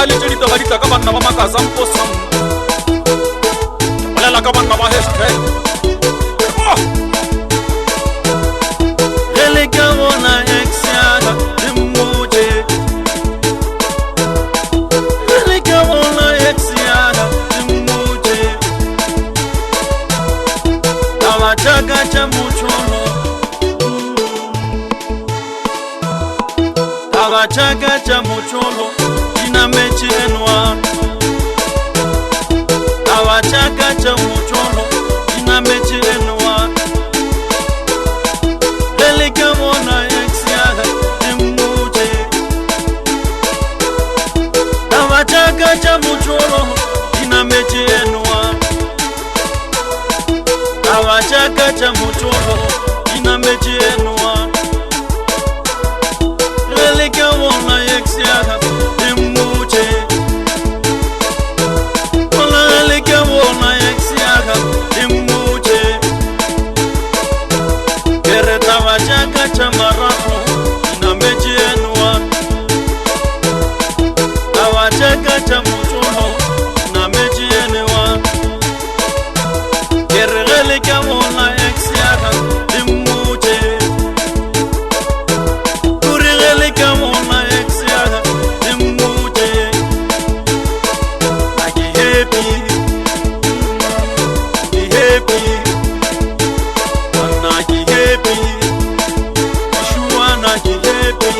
Ali jadi tawari takaban nama makazam posam. Wala lakaban nama hashtag. Eleka wona exiaga dimuje. Eleka wona exiaga dimuje. Tawajaga cha mucholo. Tawajaga cha mucholo. Na mechi enwa awachaka cha mucholo ina mechi enwa elika mona exiaga imuje awachaka cha mucholo ina mechi enwa awachaka cha mucholo ina mechi enwa elika mona exiaga chamaraho na mechi enwa awachaka cha mucholo na mechi enwa kerele kamona exiaga dimuje kurele kamona exiaga dimuje aki happy anaki happy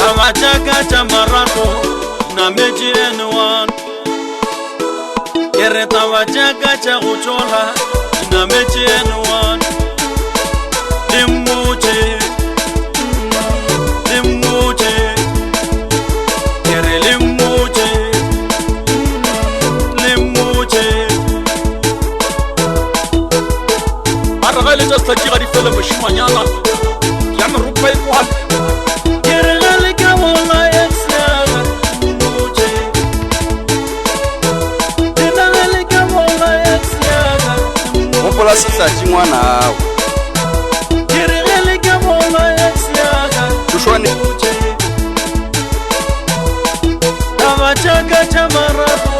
awachaka cha marako na mechi enwa kereta wachaka cha uchola na mechi enwa dimuje kere limuje aragale just like you fela mshimanyana yana rupai kwa Mopola sisa chimwana hao kirele kamola exiaga tushwani awachaka cha marapo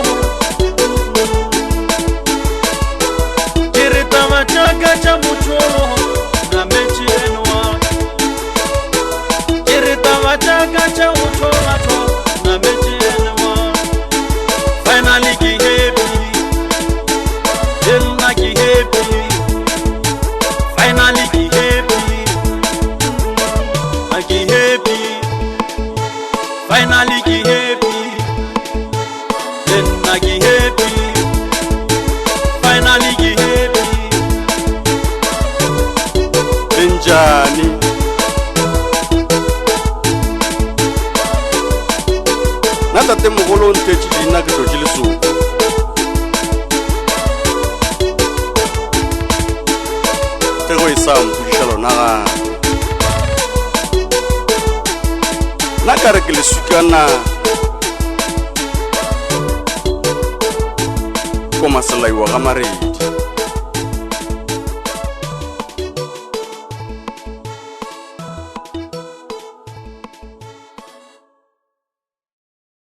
kirita wachaka cha mucholo na mechi enwa kirita wachaka cha uchola to na mechi enwa finally ki happy elna ki happy finally ki happy aki happy finally ki happy elna ki happy finally ki happy benjani nata te mogolo ntechi dina ke totile suku tego isam kushalo na kare ke le sukana ko masalai wa gamaredi